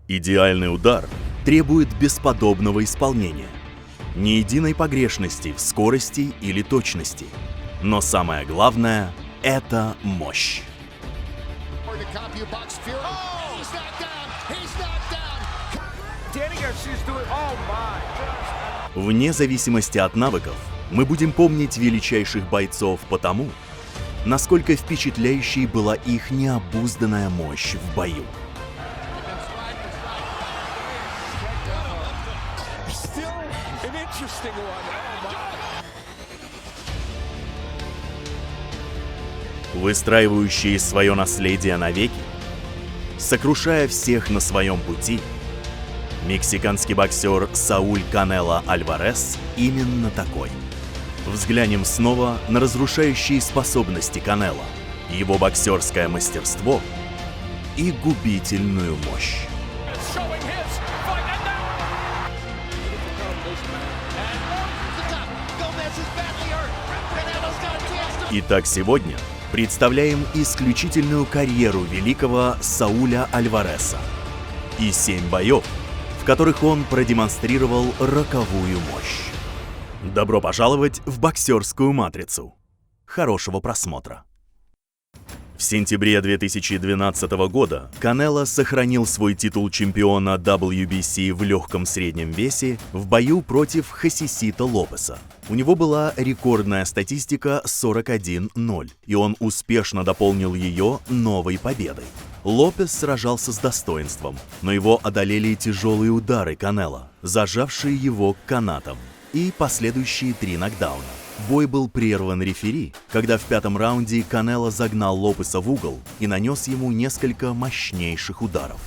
Идеальный удар требует бесподобного исполнения. Ни единой погрешности в скорости или точности. Но самое главное – это мощь. Вне зависимости от навыков, мы будем помнить величайших бойцов потому, насколько впечатляющей была их необузданная мощь в бою. Выстраивающие свое наследие навеки, сокрушая всех на своем пути, мексиканский боксер Сауль Альварес именно такой. Взглянем снова на разрушающие способности Канело, его боксерское мастерство и губительную мощь. Итак, сегодня представляем исключительную карьеру великого Сауля Альвареса и 7 боев, в которых он продемонстрировал роковую мощь. Добро пожаловать в боксерскую матрицу. Хорошего просмотра. В сентябре 2012 года Канело сохранил свой титул чемпиона WBC в легком среднем весе в бою против Хосисито Лопеса. У него была рекордная статистика 41-0, и он успешно дополнил ее новой победой. Лопес сражался с достоинством, но его одолели тяжелые удары Канело, зажавшие его к канатам, и последующие 3 нокдауна. Бой был прерван рефери, когда в 5-м раунде Канело загнал Лопеса в угол и нанес ему несколько мощнейших ударов.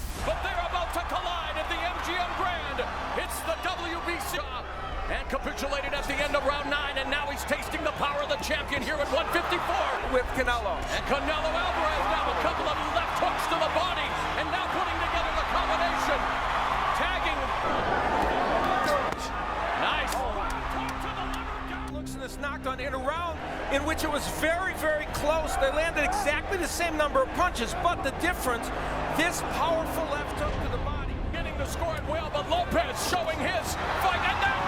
On in a round in which it was very, very close. They landed exactly the same number of punches, but the difference, this powerful left hook to the body. Getting the score at will, but Lopez showing his fight, and now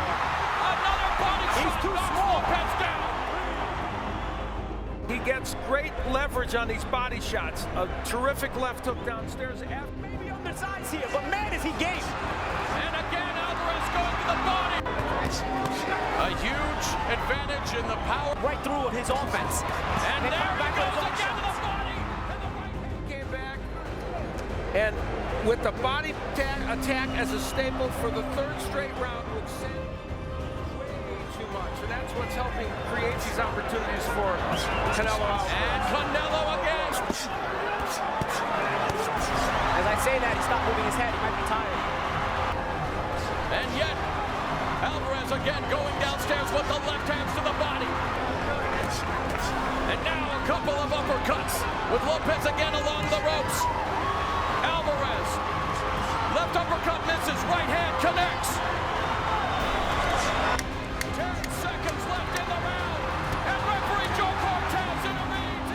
another body shot. He's too small. Lopez down. He gets great leverage on these body shots. A terrific left hook downstairs. Maybe on the sides here, but man, is he game. And again, Alvarez going to the body. A huge advantage in the power. Right through his offense. And there he goes again to the body. And the right hand came back. And with the body attack as a staple for the 3rd straight round would send way too much. And that's what's helping create these opportunities for Canelo Alvarez. And Canelo again. As I say that, he stopped moving his head. He might be tired. And yet, Alvarez again going downstairs with the left hands to the body. And now a couple of uppercuts with Lopez again along the ropes. Alvarez, left uppercut misses, right hand connects. 10 seconds left in the round. And referee Joe Cortez intervenes.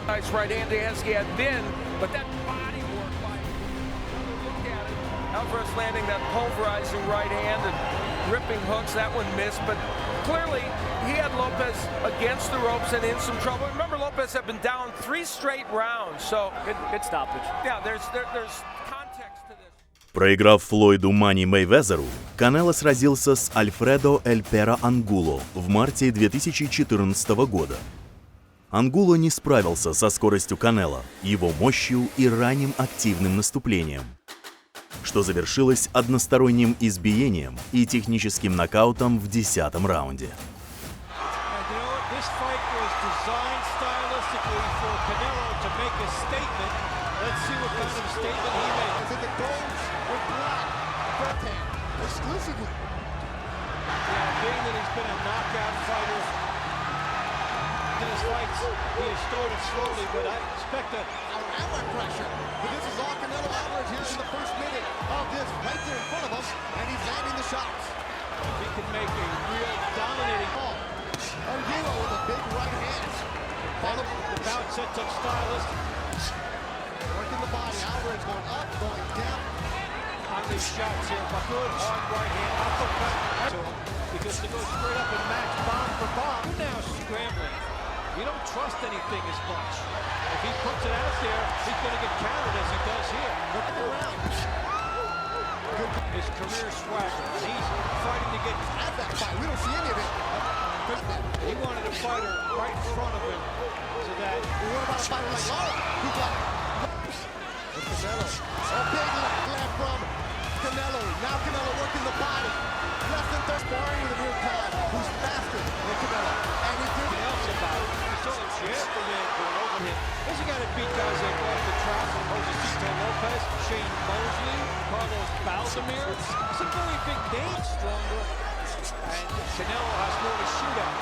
Nice right hand as he had been, but that body work by look at it. Alvarez landing that pulverizing right hand and ripping hooks, that one missed, but clearly he had Lopez against the ropes and in some trouble. Remember, Lopez had been down 3 straight rounds, so good stoppage. Yeah, there's context to this. Проиграв Флойду Мани Мейвезеру, Канело сразился с Альфредо Эль Перо Ангуло в марте 2014 года. Ангуло не справился со скоростью Канело, его мощью и ранним активным наступлением, что завершилось односторонним избиением и техническим нокаутом в 10-м раунде. He has started slowly, but I expect an outlet pressure. But this is all Canelo Alvarez here in the first minute of this, right there in front of us, and he's landing the shots. He can make a real dominating ball. Angulo with a big right hand. Follow the bout sets up Stylist. Working the body. Alvarez going up, going down. these shots here, but good hard right hand uppercut to him because to go straight up and match bomb for bomb. Now scrambling. You don't trust anything as much. If he puts it out there, he's going to get countered as he does here. Look around. His career swagger. He's fighting to get At that fight, we don't see any of it. He wanted a fighter right in front of him so that. What about a fighter like Lara? Who got it? Canelo. A big left from Canelo. Now Canelo working the body. Less than third sparring with a real Khan, who's faster than Canelo. And he's doing Else about it. You saw him yesterday going over him. This guy to beat guys like off the trap, Josecito Lopez, Shane Mosley, Carlos Baldomir. It's a very big name, stronger. And Canelo has more to shoot at.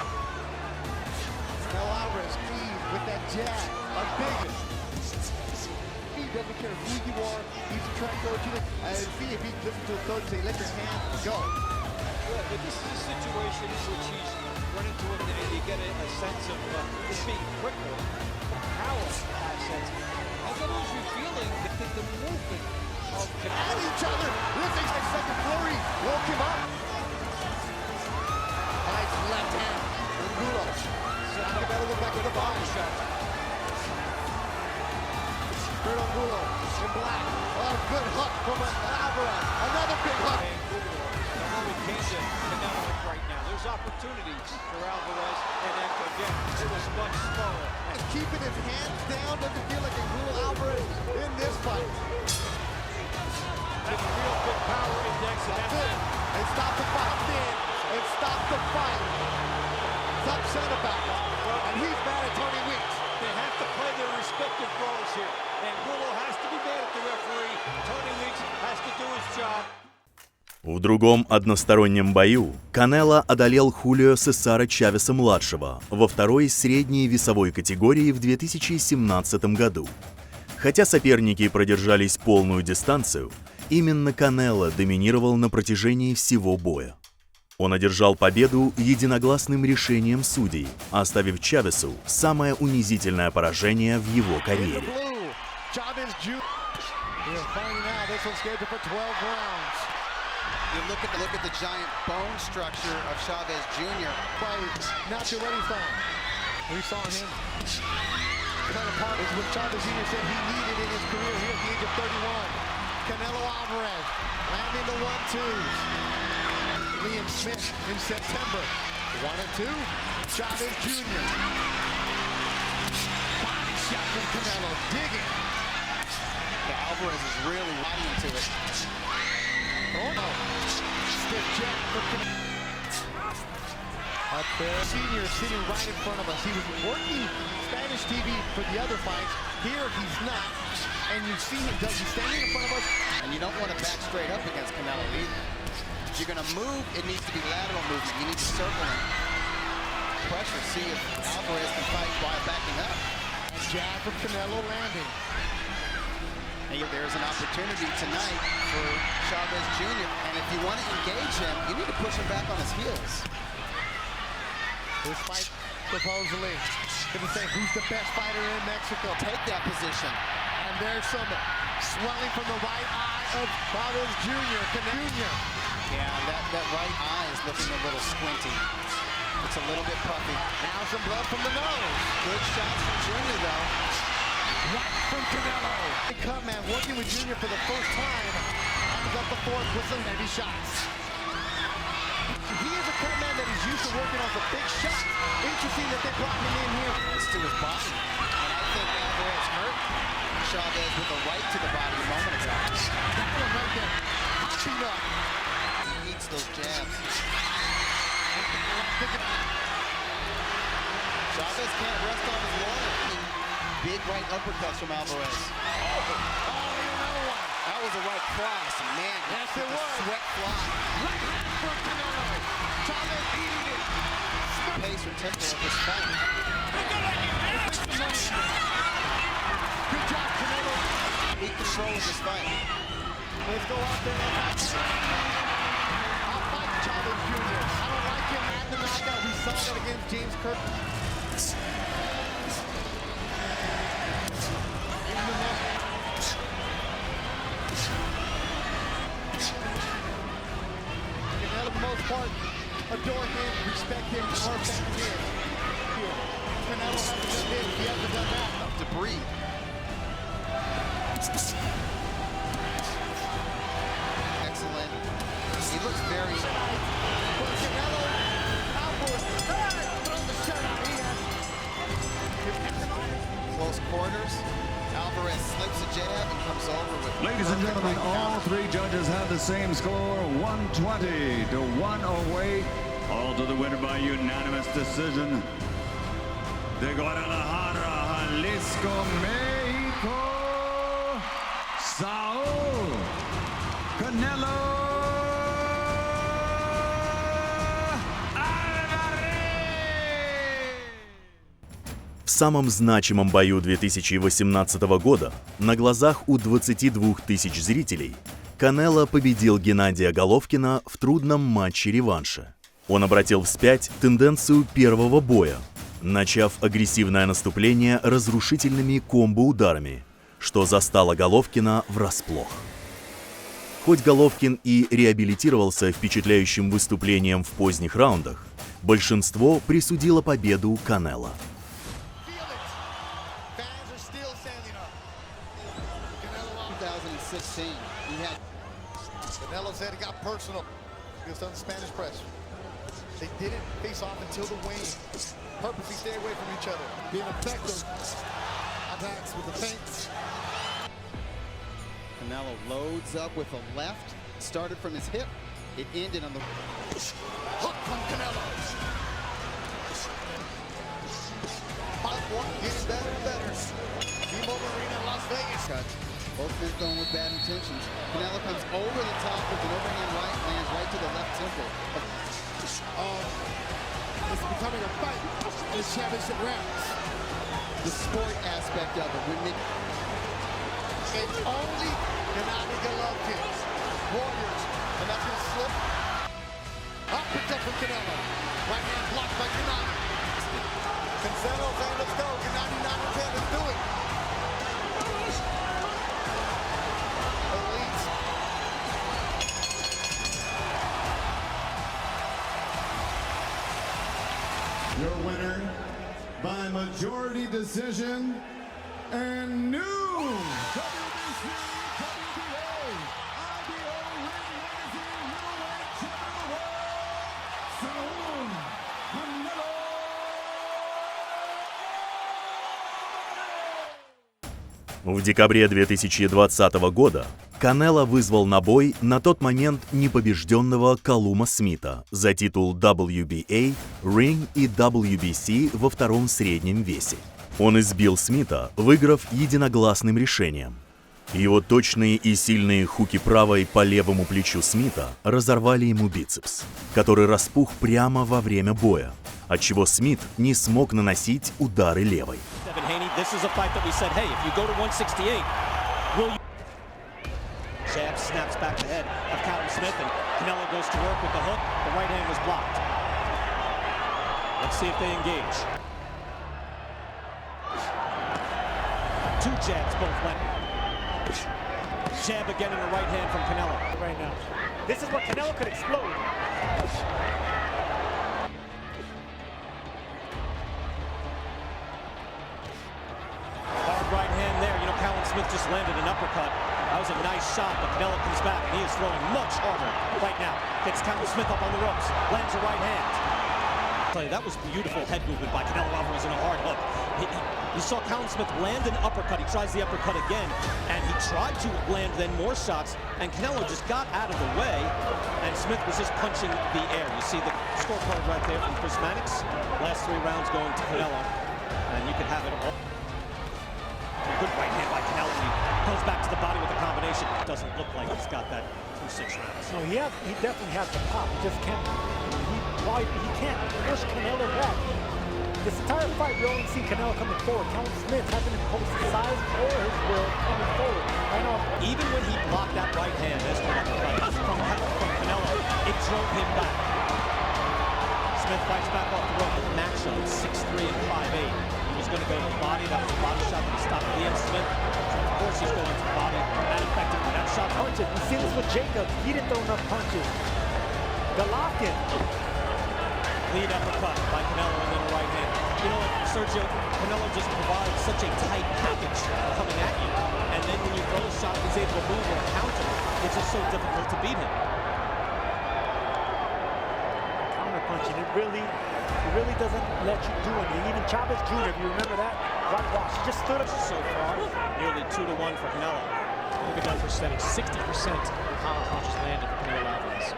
Sal Alvarez with that jab. A big He doesn't care who you are. He's a track coach. And see if he listens to his coach say, let your hands go. Yeah, but this is a situation in which he's run into him and you get a sense of this being quicker, power assets. And then he's revealing that the movement of At each other. Lifting a second flurry. Woke him up. Nice left hand. Angulo. Canelo go back to the body shot. Kurt Angulo in black. Oh, good hook from Alvarez. Another big hook. Canelo right now. There's opportunities for Alvarez, and then again, it was much slower. Keeping his hands down doesn't feel like Angulo Alvarez in this fight. That's a real big power index, and that's it. And stop the fight. And stop the fight. He's upset about it. And he's mad at Tony Weeks. They have to play their respective roles here. Angulo has to be mad at the referee. Tony Weeks has to do his job. В другом одностороннем бою Канело одолел Хулио Сесара Чавеса-младшего во второй средней весовой категории в 2017 году. Хотя соперники продержались полную дистанцию, именно Канело доминировал на протяжении всего боя. Он одержал победу единогласным решением судей, оставив Чавесу самое унизительное поражение в его карьере. You look at the giant bone structure of Chavez Jr. Not too ready for him. We saw him kind of part is what Chavez Jr. said he needed in his career here at the age of 31. Canelo Alvarez landing the 1-2s. Liam Smith in September. 1-2. Chavez Jr. Body shot from Canelo, digging. Alvarez is really riding into it. Oh no. Stiff jab for Canelo. Up there. Senior sitting right in front of us. He was working Spanish TV for the other fights. Here he's not. And you see him, does he standing in front of us? And you don't want to back straight up against Canelo either. If you're going to move, it needs to be lateral movement. You need to circle him. Pressure, see if Alvarez can fight while backing up. Jab from Canelo landing. And there's an opportunity tonight for Chavez Jr. And if you want to engage him, you need to push him back on his heels. This fight, supposedly, going to say who's the best fighter in Mexico. Take that position. And there's some swelling from the right eye of Chavez Jr. Jr. Yeah, that right eye is looking a little squinty. It's a little bit puffy. Now some blood from the nose. Good shots from Jr. though. Right from Canelo. Come man, working with Jr. for the first time. Comes up the fourth with some heavy shots. He is a cut man that is used to working on the big shot. Interesting that they brought him in here. It's to his body. And I think Alvarez hurt Chavez with a right to the body a moment ago. That one right there. Popping up. He eats those jabs. Chavez can't rest on his laurels. Big right uppercuts from Alvarez. Another one. That was a right cross. Man, Yes, it was. Sweat fly. Right hand from Canelo. Chavez eating it. Pace or tempo of this fight. Good job, Canelo. He controls this fight. Let's go out there and I'll fight Chavez Jr. I don't like him at the knockout. We saw that against James Kirk. apart, adore him, respect him, our fan him. Canelo hasn't done this, he hasn't done that. To breathe. Excellent. He looks very... Canelo, Alvarez, throw the shut out. He has... Close quarters. Alvarez slips a jab and comes over with... Ladies and gentlemen, all three judges have the same score, 120 to 108. All to the winner by unanimous decision. De Guadalajara, Jalisco, Mexico, Saúl Canelo Альварес! В самом значимом бою 2018 года на глазах у 22 тысяч зрителей Канело победил Геннадия Головкина в трудном матче-реванше. Он обратил вспять тенденцию первого боя, начав агрессивное наступление разрушительными комбо-ударами, что застало Головкина врасплох. Хоть Головкин и реабилитировался впечатляющим выступлением в поздних раундах, большинство присудило победу Канело. Canelo said it got personal. He was on Spanish press. They didn't face off until the wane. Purposely stay away from each other. Being effective attacks with the feints. Canelo loads up with a left. Started from his hip. It ended on the... Hook from Canelo. Getting better and better. T-Mobile Arena in Las Vegas. Both men going with bad intentions. Canelo comes over the top with an overhand right, lands right to the left temple. It's becoming a fight in the championship rounds. The sport aspect of it. It's only Gennady Golovkin. Warriors. And that's going to slip. Up picked up from Canelo. Right hand blocked by Gennady. Cancelo saying, let's go. Gennady not in bed. Let's do it. Elite. Your winner by majority decision and new WBC, WBA, IBO Ring Magazine Middleweight Champion of the World, Saúl Canelo. В декабре 2020 года Канело вызвал на бой на тот момент непобежденного Калума Смита за титул WBA, Ring и WBC во втором среднем весе. Он избил Смита, выиграв единогласным решением. Его точные и сильные хуки правой по левому плечу Смита разорвали ему бицепс, который распух прямо во время боя, отчего Смит не смог наносить удары левой. Jab snaps back the head of Callum Smith, and Canelo goes to work with the hook. The right hand was blocked. Let's see if they engage. Two jabs both went. Jab again in the right hand from Canelo. Right now. This is what Canelo could explode. Hard right hand there. You know, Callum Smith just landed an uppercut. That was a nice shot, but Canelo comes back, and he is throwing much harder right now. Gets Callum Smith up on the ropes, lands a right hand. That was beautiful head movement by Canelo Alvarez in a hard hook. You saw Callum Smith land an uppercut. He tries the uppercut again, and he tried to land then more shots, and Canelo just got out of the way, and Smith was just punching the air. You see the scorecard right there from Chris Mannix. Last 3 rounds going to Canelo, and you can have it all. Good right hand by Canelo. He goes back to the body with the combination. Doesn't look like he's got that 2-6 rounds. No, he definitely has the pop. He just can't. He can't push Canelo back. This entire fight, we only see Canelo coming forward. Callum Smith hasn't imposed his size or his will coming forward. Right now, even when he blocked that right hand, as from Canelo, it drove him back. Smith fights back off the rope. Matchup 6'3" and 5'8". He was going to go to the body. That was a body shot that he stopped Liam Smith. Of course, he's going to the body. That effectively, that shot punches. You see this with Jacob. He didn't throw enough punches. Golovkin. Lead uppercut by Canelo and then a right hand. You know what, Sergio, Canelo just provides such a tight package coming at you. And then when you throw a shot, he's able to move and counter. It's just so difficult to beat him. Counter punching, it really doesn't let you do anything. Even Chavez Jr., if you remember that, right wash, he just stood up. So far, nearly 2-1 for Canelo. Look at that percentage, 60% of power punches landed for Canelo Alvarez.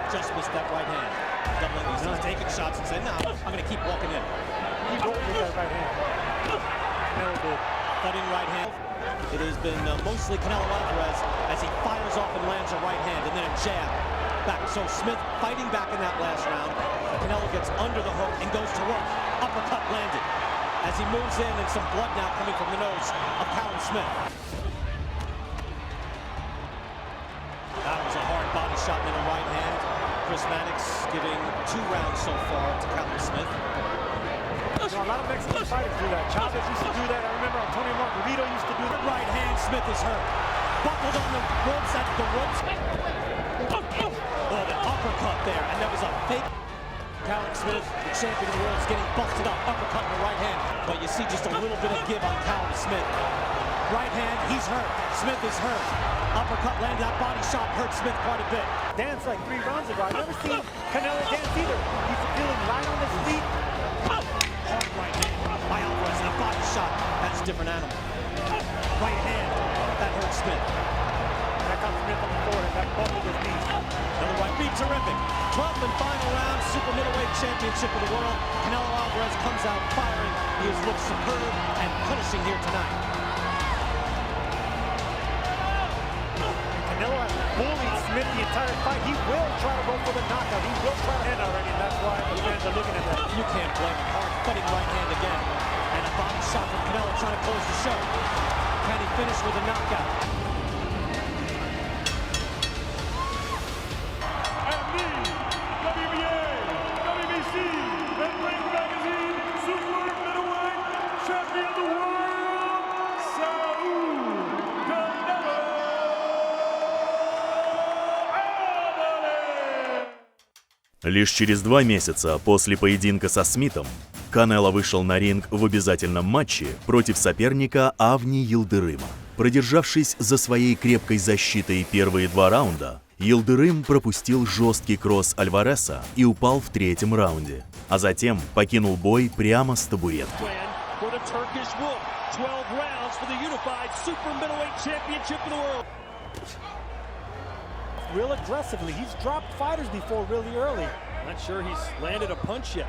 Just missed that right hand. Doubling these, he's taking shots and saying, no, I'm going to keep walking in. He rolled with that right hand. Canelo did. Cutting right hand. It has been mostly Canelo Alvarez as he fires off and lands a right hand and then a jab. Back. So Smith fighting back in that last round. Canelo gets under the hook and goes to work. Uppercut landed. As he moves in and some blood now coming from the nose of Callum Smith. That was a hard body shot and then a right hand. Chris Mannix giving 2 rounds so far to Callum Smith. You know, a lot of Mexican fighters do that. Chavez used to do that. I remember Antonio Margarito used to do that. Right hand, Smith is hurt. Buckled on the ropes at the ropes. Oh, the uppercut there, and there was a fake. Callum Smith, the champion of the world, is getting busted up. Uppercut in the right hand. But you see just a little bit of give on Callum Smith. Right hand, he's hurt. Smith is hurt. Uppercut landed, that body shot hurt Smith quite a bit. Danced like 3 rounds ago. I've never seen Canelo dance either. He's feeling light on his feet. Hard right hand by Alvarez and a body shot. That's a different animal. Right hand, that hurt Smith. That got Smith on the floor and that bubbled his knees. Another right beat, terrific. 12th and final round, super middleweight championship of the world. Canelo Alvarez comes out firing. He has looked superb and punishing here tonight. Canelo has bullied Smith the entire fight. He will try to go for the knockout. He will try to end already, and that's why the fans are looking at that. You can't blame him. Hard cutting right hand again. And a body shot from Canelo trying to close the show. Can he finish with a knockout? And the WBA, WBC, and Ring Magazine Super Middleweight Champion of the World, Saúl Альварес. Лишь через 2 месяца после поединка со Смитом Канело вышел на ринг в обязательном матче против соперника Авни Йылдырыма. Продержавшись за своей крепкой защитой первые 2 раунда, Йылдырым пропустил жесткий кросс Альвареса и упал в 3-м раунде, а затем покинул бой прямо с табуретки. Real aggressively. He's dropped fighters before really early. Not sure he's landed a punch yet.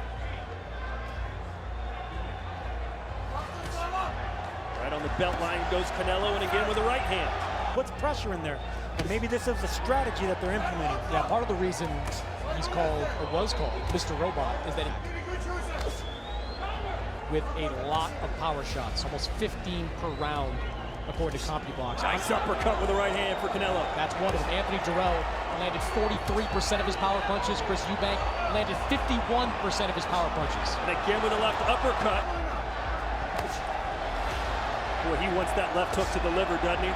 Right on the belt line goes Canelo, and again with a right hand. Puts pressure in there. And maybe this is a strategy that they're implementing. Yeah, part of the reason he's called, or was called, Mr. Robot, is that he, with a lot of power shots, almost 15 per round, according to CompuBox. Nice uppercut with the right hand for Canelo. That's one of them. Anthony Jarrell landed 43% of his power punches. Chris Eubank landed 51% of his power punches. And again with a left uppercut. Boy, he wants that left hook to deliver, doesn't he?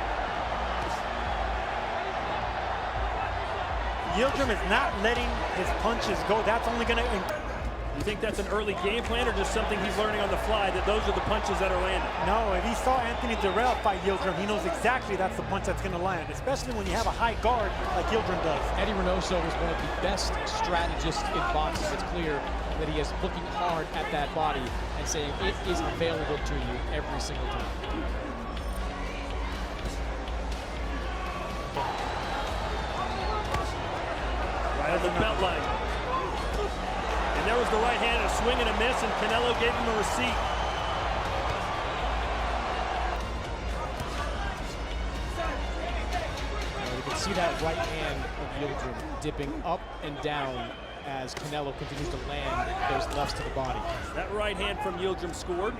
Yildirim is not letting his punches go. That's only going to... You think that's an early game plan or just something he's learning on the fly, that those are the punches that are landing? No, if he saw Anthony Jarrell fight Yildirim, he knows exactly that's the punch that's going to land, especially when you have a high guard like Yildirim does. Eddie Reynoso is one of the best strategists in boxing. It's clear that he is looking hard at that body and saying it is available to you every single time. Right on the belt line. And there was the right hand, a swing and a miss, and Canelo gave him a receipt. You can see that right hand of Yildirim dipping up and down as Canelo continues to land those lefts to the body. That right hand from Yildirim scored.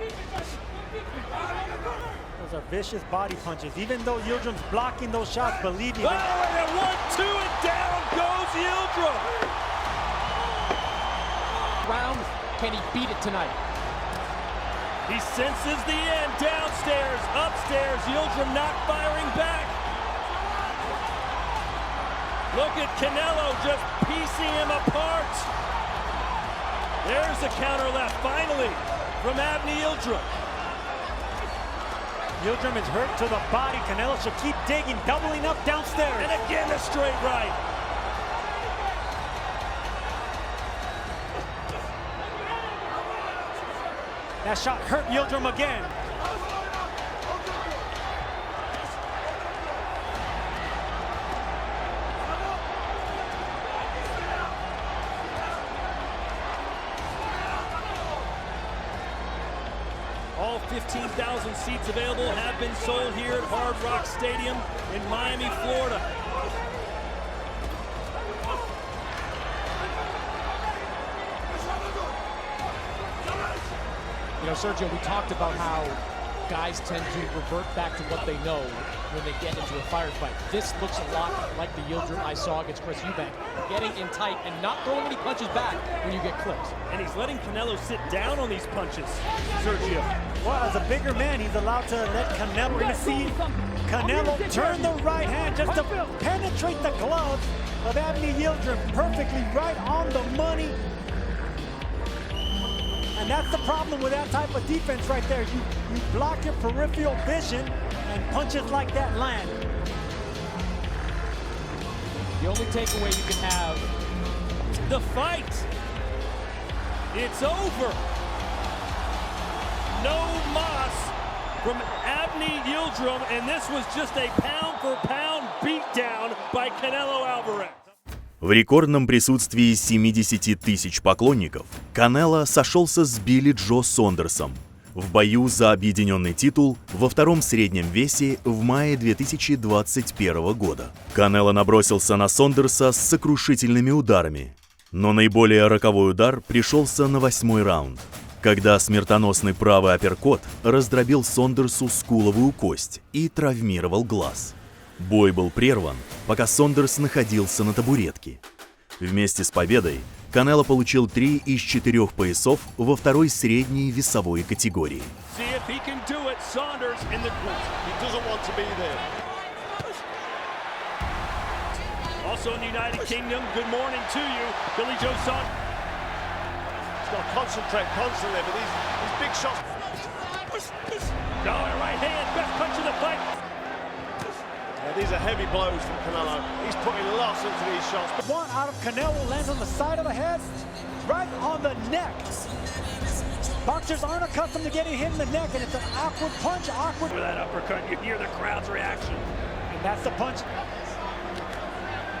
Those are vicious body punches. Even though Yildirim's blocking those shots, believe me. Oh, and 1-2, and down goes Yildirim. Round, can he beat it tonight? He senses the end. Downstairs, upstairs, Yildirim not firing back. Look at Canelo just piecing him apart. There's the counter left, finally, from Avni Yildirim. Yildirim is hurt to the body. Canelo should keep digging, doubling up downstairs. And again, a straight right. That shot hurt Yildirim again. All 15,000 seats available have been sold here at Hard Rock Stadium in Miami, Florida. You know, Sergio, we talked about how guys tend to revert back to what they know when they get into a firefight. This looks a lot like the Yildirim I saw against Chris Eubank, getting in tight and not throwing any punches back when you get clipped. And he's letting Canelo sit down on these punches, Sergio. Well, as a bigger man, he's allowed to let Canelo. We're going to see Canelo turn the right hand just to penetrate the glove of Avni Yildirim perfectly right on the money. And that's the problem with that type of defense right there. You block your peripheral vision and punches like that land. The only takeaway you can have. The fight. It's over. No mas from Avni Yildirim, and this was just a pound-for-pound beatdown by Canelo Alvarez. В рекордном присутствии 70 тысяч поклонников Канело сошелся с Билли Джо Сондерсом в бою за объединенный титул во втором среднем весе в мае 2021 года. Канело набросился на Сондерса с сокрушительными ударами, но наиболее роковой удар пришелся на 8-й раунд, когда смертоносный правый апперкот раздробил Сондерсу скуловую кость и травмировал глаз. Бой был прерван, пока Сондерс находился на табуретке. Вместе с победой Канело получил 3 из 4 поясов во второй средней весовой категории. These are heavy blows from Canelo. He's putting lots into these shots. One out of Canelo lands on the side of the head, right on the neck. Boxers aren't accustomed to getting hit in the neck, and it's an awkward punch, awkward. With that uppercut, you hear the crowd's reaction. And that's the punch.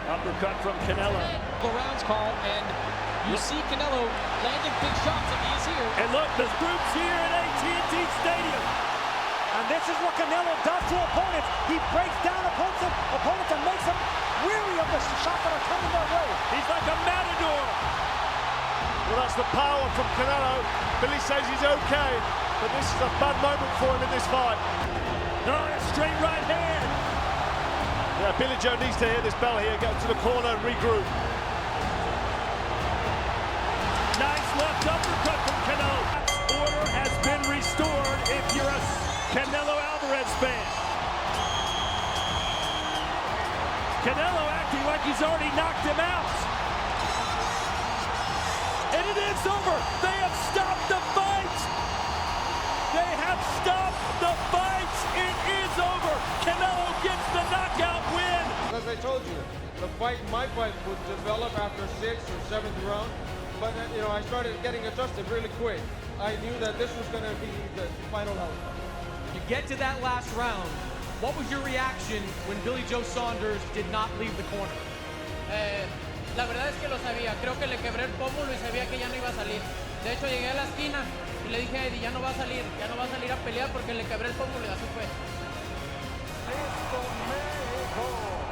Uppercut from Canelo. The rounds call, and you see Canelo landing big shots, and he's here. And look, the group's here at AT&T Stadium. And this is what Canelo does to opponents. He breaks down opponents and makes them weary of the shots that are coming their way. He's like a matador. Well, that's the power from Canelo. Billy says he's okay, but this is a bad moment for him in this fight. No, a straight right hand. Yeah, Billy Joe needs to hear this bell here, go to the corner and regroup. Nice left uppercut from Canelo. Order has been restored if you're a Canelo Alvarez fan. Canelo acting like he's already knocked him out. And it is over. They have stopped the fight. They have stopped the fight. It is over. Canelo gets the knockout win. As I told you, the fight, my fight, would develop after 6th or 7th round. But I started getting adjusted really quick. I knew that this was going to be the final outcome. You get to that last round. What was your reaction when Billy Joe Saunders did not leave the corner? La verdad es que lo sabía. Creo que le quebré el pómulo y sabía que ya no iba a salir. De hecho, llegué a la esquina y le dije a Eddie, ya no va a salir a pelear porque le quebré el pómulo y así fue. México.